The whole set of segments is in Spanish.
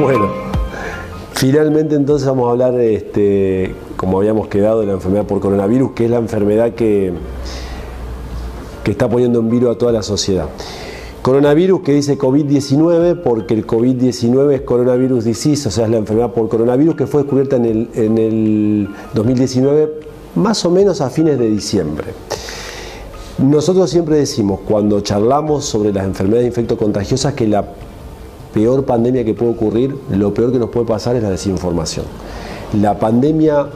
Bueno, finalmente entonces vamos a hablar, como habíamos quedado, de la enfermedad por coronavirus, que es la enfermedad que está poniendo en vilo a toda la sociedad. Coronavirus, que dice COVID-19 porque el COVID-19 es coronavirus disease, o sea, es la enfermedad por coronavirus que fue descubierta en el 2019, más o menos a fines de diciembre. Nosotros siempre decimos, cuando charlamos sobre las enfermedades infectocontagiosas, que la peor pandemia que puede ocurrir, lo peor que nos puede pasar es la desinformación. La pandemia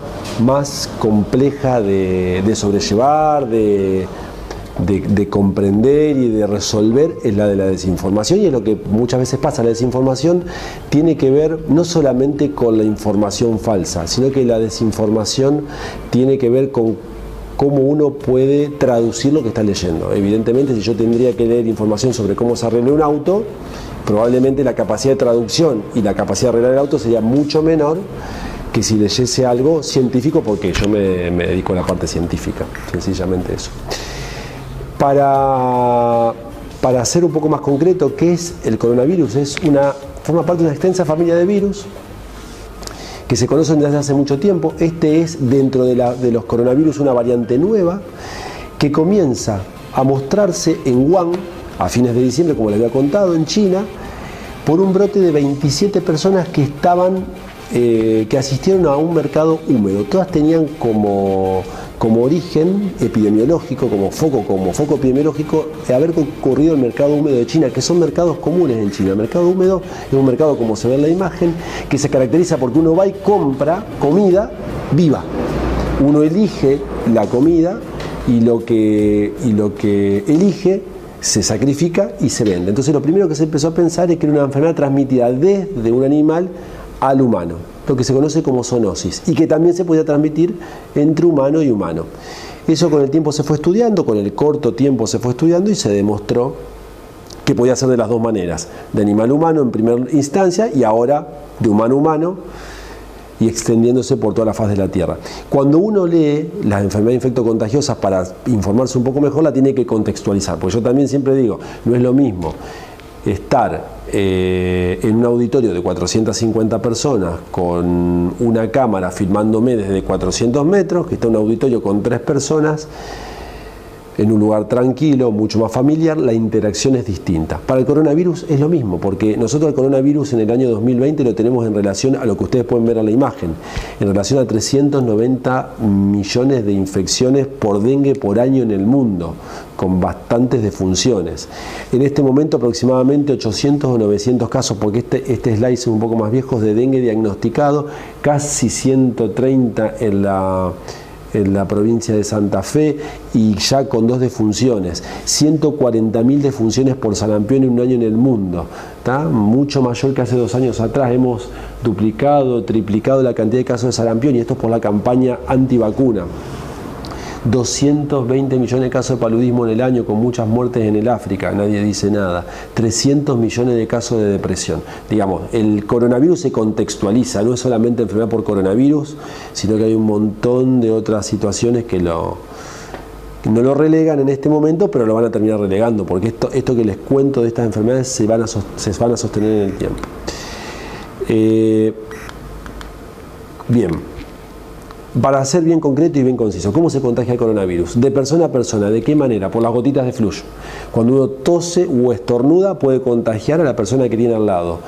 más compleja de sobrellevar, de comprender y de resolver es la de la desinformación, y es lo que muchas veces pasa. La desinformación tiene que ver no solamente con la información falsa, sino que la desinformación tiene que ver con cómo uno puede traducir lo que está leyendo. Evidentemente, si yo tendría que leer información sobre cómo se arregla un auto, probablemente la capacidad de traducción y la capacidad de arreglar el auto sería mucho menor que si leyese algo científico, porque yo me dedico a la parte científica, sencillamente eso. Para ser un poco más concreto, ¿qué es el coronavirus? Forma parte de una extensa familia de virus que se conocen desde hace mucho tiempo. Este es, dentro de los coronavirus, una variante nueva que comienza a mostrarse en Wuhan a fines de diciembre, como les había contado, en China, por un brote de 27 personas que asistieron a un mercado húmedo. Todas tenían como origen epidemiológico, como foco epidemiológico, haber ocurrido el mercado húmedo de China, que son mercados comunes en China. El mercado húmedo es un mercado, como se ve en la imagen, que se caracteriza porque uno va y compra comida viva. Uno elige la comida y lo que elige se sacrifica y se vende. Entonces lo primero que se empezó a pensar es que era una enfermedad transmitida desde un animal al humano, lo que se conoce como zoonosis, y que también se podía transmitir entre humano y humano. Eso con el tiempo se fue estudiando, con el corto tiempo se fue estudiando, y se demostró que podía ser de las dos maneras, de animal a humano en primera instancia y ahora de humano a humano, y extendiéndose por toda la faz de la Tierra. Cuando uno lee las enfermedades infectocontagiosas para informarse un poco mejor, la tiene que contextualizar, porque yo también siempre digo, no es lo mismo estar en un auditorio de 450 personas con una cámara filmándome desde 400 metros, que está en un auditorio con 3 personas, en un lugar tranquilo, mucho más familiar. La interacción es distinta. Para el coronavirus es lo mismo, porque nosotros el coronavirus en el año 2020 lo tenemos en relación a lo que ustedes pueden ver en la imagen, en relación a 390 millones de infecciones por dengue por año en el mundo, con bastantes defunciones. En este momento aproximadamente 800 o 900 casos, porque este slide es un poco más viejo, de dengue diagnosticado, casi 130 en la provincia de Santa Fe, y ya con 2 defunciones, 140.000 defunciones por sarampión en un año en el mundo, ¿tá? Mucho mayor que hace 2 años atrás. Hemos duplicado, triplicado la cantidad de casos de sarampión, y esto es por la campaña antivacuna. 220 millones de casos de paludismo en el año, con muchas muertes en el África, nadie dice nada. 300 millones de casos de depresión. Digamos, el coronavirus se contextualiza, no es solamente enfermedad por coronavirus, sino que hay un montón de otras situaciones que no lo relegan en este momento, pero lo van a terminar relegando, porque esto que les cuento de estas enfermedades se van a sostener en el tiempo. Bien. Para ser bien concreto y bien conciso, ¿cómo se contagia el coronavirus? De persona a persona. ¿De qué manera? Por las gotitas de flujo. Cuando uno tose o estornuda, puede contagiar a la persona que tiene al lado.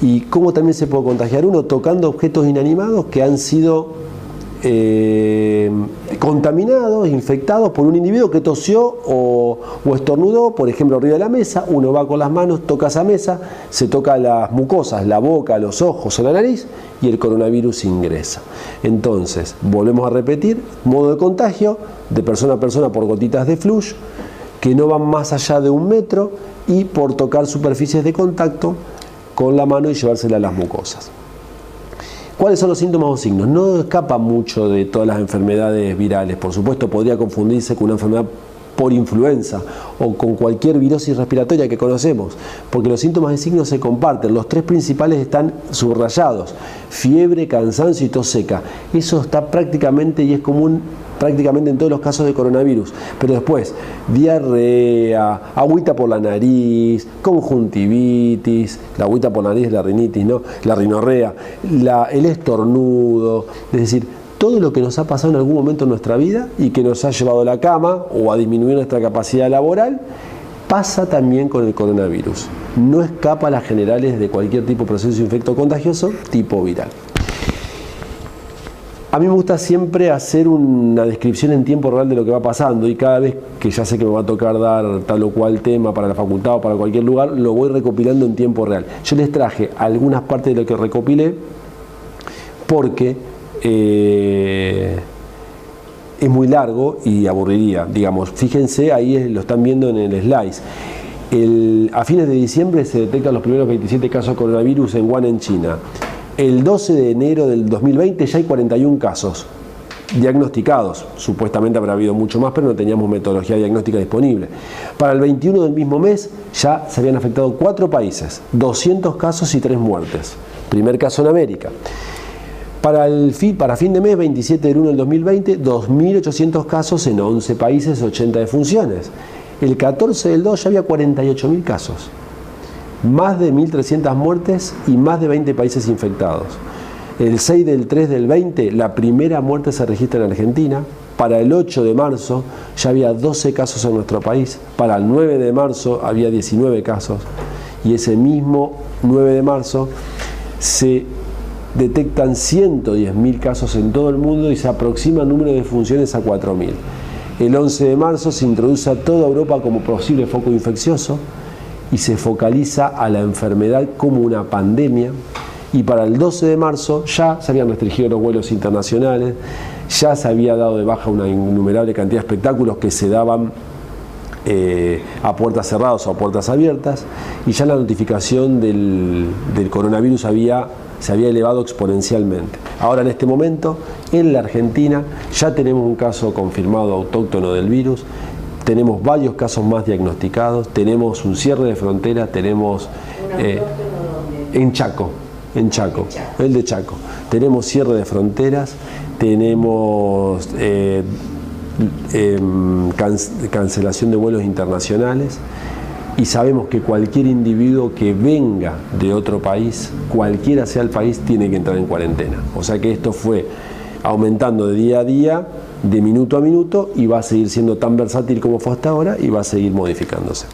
¿Y cómo también se puede contagiar uno? Tocando objetos inanimados que han sido contaminados, infectados por un individuo que tosió o estornudó, por ejemplo, arriba de la mesa. Uno va con las manos, toca esa mesa, se toca las mucosas, la boca, los ojos o la nariz, y el coronavirus ingresa. Entonces, volvemos a repetir, modo de contagio, de persona a persona por gotitas de flujo, que no van más allá de 1 metro, y por tocar superficies de contacto con la mano y llevársela a las mucosas. ¿Cuáles son los síntomas o signos? No escapa mucho de todas las enfermedades virales. Por supuesto, podría confundirse con una enfermedad por influenza o con cualquier virosis respiratoria que conocemos, porque los síntomas de signos se comparten. Los tres principales están subrayados: fiebre, cansancio y tos seca. Eso está prácticamente y es común prácticamente en todos los casos de coronavirus. Pero después, diarrea, agüita por la nariz, conjuntivitis, la agüita por la nariz es la rinitis, ¿no? La rinorrea, el estornudo, es decir, todo lo que nos ha pasado en algún momento en nuestra vida y que nos ha llevado a la cama o a disminuir nuestra capacidad laboral, pasa también con el coronavirus. No escapa a las generales de cualquier tipo de proceso infecto-contagioso tipo viral. A mí me gusta siempre hacer una descripción en tiempo real de lo que va pasando, y cada vez que ya sé que me va a tocar dar tal o cual tema para la facultad o para cualquier lugar, lo voy recopilando en tiempo real. Yo les traje algunas partes de lo que recopilé porque es muy largo y aburriría, digamos. Fíjense, ahí lo están viendo en el slide. A fines de diciembre se detectan los primeros 27 casos de coronavirus en Wuhan, en China. El 12 de enero del 2020 ya hay 41 casos diagnosticados. Supuestamente habrá habido mucho más, pero no teníamos metodología diagnóstica disponible. Para el 21 del mismo mes ya se habían afectado 4 países, 200 casos y 3 muertes. Primer caso en América. Para fin de mes, 27 del 1 del 2020, 2.800 casos en 11 países, 80 defunciones. El 14 del 2 ya había 48.000 casos. Más de 1.300 muertes y más de 20 países infectados. El 6 del 3 del 20, la primera muerte se registra en Argentina. Para el 8 de marzo ya había 12 casos en nuestro país. Para el 9 de marzo había 19 casos. Y ese mismo 9 de marzo se detectan 110.000 casos en todo el mundo y se aproxima el número de defunciones a 4.000. El 11 de marzo se introduce a toda Europa como posible foco infeccioso y se focaliza a la enfermedad como una pandemia, y para el 12 de marzo ya se habían restringido los vuelos internacionales, ya se había dado de baja una innumerable cantidad de espectáculos que se daban a puertas cerradas o a puertas abiertas, y ya la notificación del coronavirus se había elevado exponencialmente. Ahora, en este momento, en la Argentina ya tenemos un caso confirmado autóctono del virus. Tenemos varios casos más diagnosticados, tenemos un cierre de fronteras, tenemos en Chaco, el de Chaco. Tenemos cierre de fronteras, tenemos cancelación de vuelos internacionales, y sabemos que cualquier individuo que venga de otro país, cualquiera sea el país, tiene que entrar en cuarentena. O sea que esto fue aumentando de día a día, de minuto a minuto, y va a seguir siendo tan versátil como fue hasta ahora y va a seguir modificándose.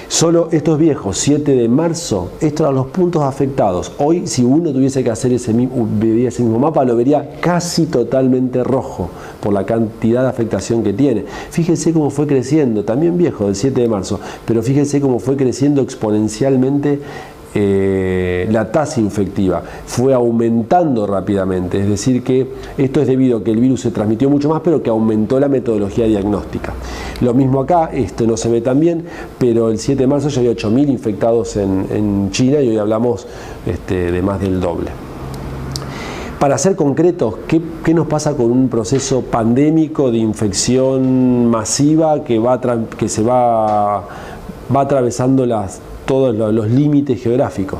Solo estos viejos, 7 de marzo, estos eran los puntos afectados. Hoy, si uno tuviese que hacer ese mismo mapa, lo vería casi totalmente rojo por la cantidad de afectación que tiene. Fíjense cómo fue creciendo, también viejo, del 7 de marzo, pero fíjense cómo fue creciendo exponencialmente la tasa infectiva, fue aumentando rápidamente. Es decir, que esto es debido a que el virus se transmitió mucho más, pero que aumentó la metodología diagnóstica. Lo mismo acá, esto no se ve tan bien, pero el 7 de marzo ya había 8.000 infectados en China, y hoy hablamos de más del doble. Para ser concretos, ¿qué nos pasa con un proceso pandémico de infección masiva que se va atravesando todos los límites geográficos?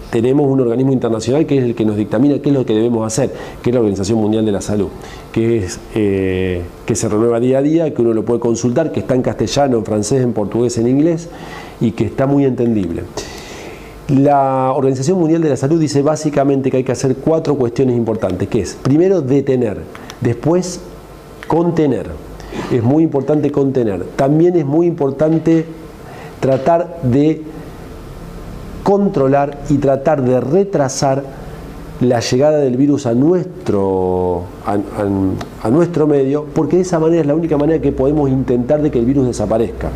Tenemos un organismo internacional que es el que nos dictamina qué es lo que debemos hacer, que es la Organización Mundial de la Salud, que se renueva día a día, que uno lo puede consultar, que está en castellano, en francés, en portugués, en inglés, y que está muy entendible. La Organización Mundial de la Salud dice básicamente que hay que hacer 4 cuestiones importantes, que es, primero, detener, después, contener. Es muy importante contener. También es muy importante tratar de controlar y tratar de retrasar la llegada del virus a nuestro medio, porque de esa manera es la única manera que podemos intentar de que el virus desaparezca.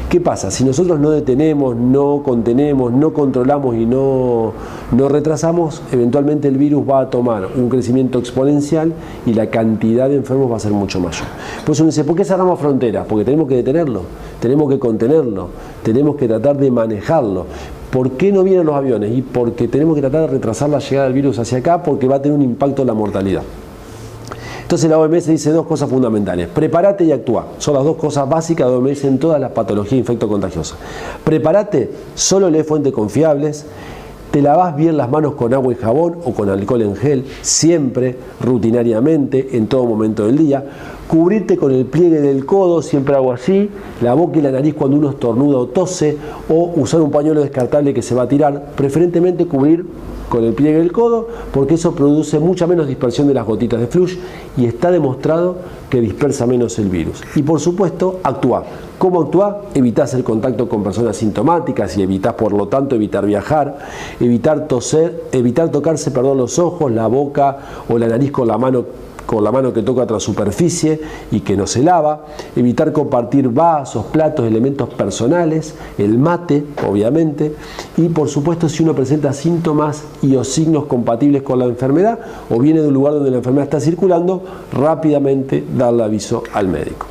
¿Qué pasa? Si nosotros no detenemos, no contenemos, no controlamos y no retrasamos, eventualmente el virus va a tomar un crecimiento exponencial y la cantidad de enfermos va a ser mucho mayor. Por eso uno dice, ¿por qué cerramos fronteras? Porque tenemos que detenerlo, tenemos que contenerlo, tenemos que tratar de manejarlo. ¿Por qué no vienen los aviones? Y porque tenemos que tratar de retrasar la llegada del virus hacia acá, porque va a tener un impacto en la mortalidad. Entonces la OMS dice dos cosas fundamentales: prepárate y actúa. Son las dos cosas básicas de OMS en todas las patologías infectocontagiosas. Prepárate, solo lee fuentes confiables. Te lavas bien las manos con agua y jabón o con alcohol en gel, siempre, rutinariamente, en todo momento del día. Cubrirte con el pliegue del codo, siempre hago así, la boca y la nariz cuando uno estornuda o tose, o usar un pañuelo descartable que se va a tirar, preferentemente cubrir con el pliegue del codo, porque eso produce mucha menos dispersión de las gotitas de flush y está demostrado que dispersa menos el virus. Y por supuesto, actúa. ¿Cómo actuar? Evitás el contacto con personas sintomáticas y evitás, por lo tanto, evitar viajar, evitar tocarse los ojos, la boca o la nariz con la mano que toca otra superficie y que no se lava, evitar compartir vasos, platos, elementos personales, el mate, obviamente, y por supuesto si uno presenta síntomas y o signos compatibles con la enfermedad o viene de un lugar donde la enfermedad está circulando, rápidamente darle aviso al médico.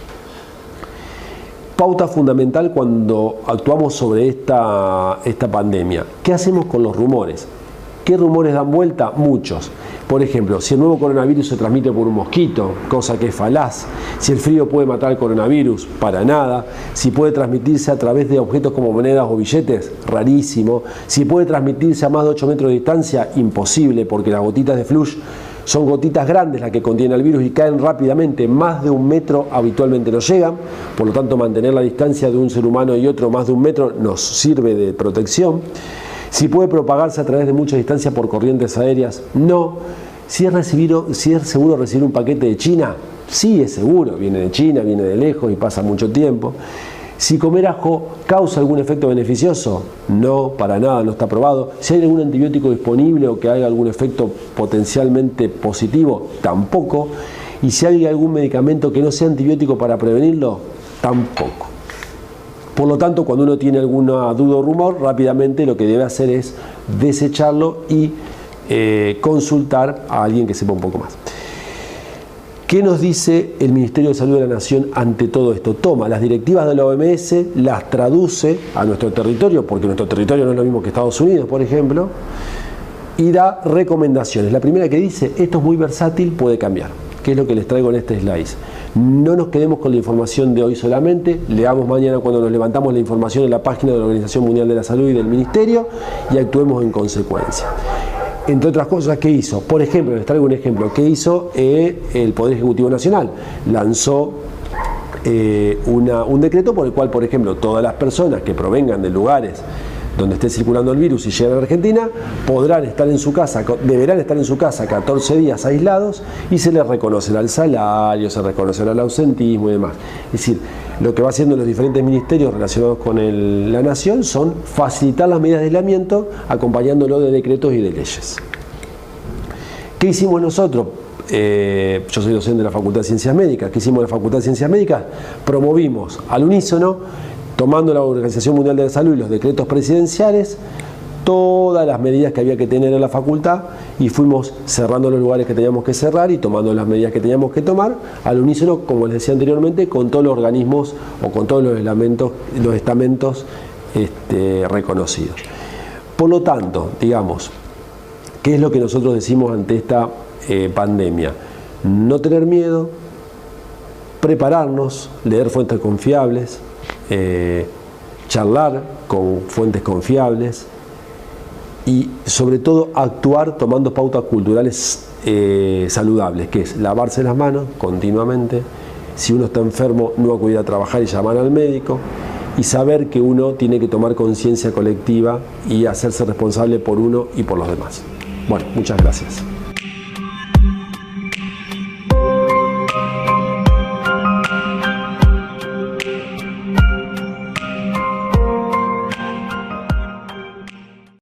Pauta fundamental cuando actuamos sobre esta pandemia. ¿Qué hacemos con los rumores? ¿Qué rumores dan vuelta? Muchos. Por ejemplo, si el nuevo coronavirus se transmite por un mosquito, cosa que es falaz. Si el frío puede matar al coronavirus, para nada. Si puede transmitirse a través de objetos como monedas o billetes, rarísimo. Si puede transmitirse a más de 8 metros de distancia, imposible, porque las gotitas de flush son gotitas grandes las que contienen el virus y caen rápidamente, más de 1 metro habitualmente no llegan, por lo tanto mantener la distancia de un ser humano y otro más de 1 metro nos sirve de protección. Si puede propagarse a través de mucha distancia por corrientes aéreas, no. Si es seguro recibir un paquete de China, sí es seguro, viene de China, viene de lejos y pasa mucho tiempo. Si comer ajo causa algún efecto beneficioso, no, para nada, no está probado. Si hay algún antibiótico disponible o que haya algún efecto potencialmente positivo, tampoco. Y si hay algún medicamento que no sea antibiótico para prevenirlo, tampoco. Por lo tanto, cuando uno tiene alguna duda o rumor, rápidamente lo que debe hacer es desecharlo y consultar a alguien que sepa un poco más. ¿Qué nos dice el Ministerio de Salud de la Nación ante todo esto? Toma las directivas de la OMS, las traduce a nuestro territorio, porque nuestro territorio no es lo mismo que Estados Unidos, por ejemplo, y da recomendaciones. La primera que dice, esto es muy versátil, puede cambiar. ¿Qué es lo que les traigo en este slide? No nos quedemos con la información de hoy solamente, leamos mañana cuando nos levantamos la información en la página de la Organización Mundial de la Salud y del Ministerio y actuemos en consecuencia. Entre otras cosas, ¿qué hizo? Por ejemplo, les traigo un ejemplo. ¿Qué hizo el Poder Ejecutivo Nacional? Lanzó un decreto por el cual, por ejemplo, todas las personas que provengan de lugares donde esté circulando el virus y lleguen a Argentina, deberán estar en su casa 14 días aislados y se les reconocerá el salario, se reconocerá el ausentismo y demás. Es decir, lo que va haciendo los diferentes ministerios relacionados con la nación son facilitar las medidas de aislamiento acompañándolo de decretos y de leyes. ¿Qué hicimos nosotros? Yo soy docente de la Facultad de Ciencias Médicas. ¿Qué hicimos en la Facultad de Ciencias Médicas? Promovimos al unísono, tomando la Organización Mundial de la Salud y los decretos presidenciales, todas las medidas que había que tener en la facultad y fuimos cerrando los lugares que teníamos que cerrar y tomando las medidas que teníamos que tomar al unísono, como les decía anteriormente, con todos los organismos o con todos los estamentos reconocidos. Por lo tanto, digamos, ¿qué es lo que nosotros decimos ante esta pandemia? No tener miedo, prepararnos, leer fuentes confiables, charlar con fuentes confiables y sobre todo actuar tomando pautas culturales saludables, que es lavarse las manos continuamente, si uno está enfermo no acudir a trabajar y llamar al médico, y saber que uno tiene que tomar conciencia colectiva y hacerse responsable por uno y por los demás. Bueno, muchas gracias.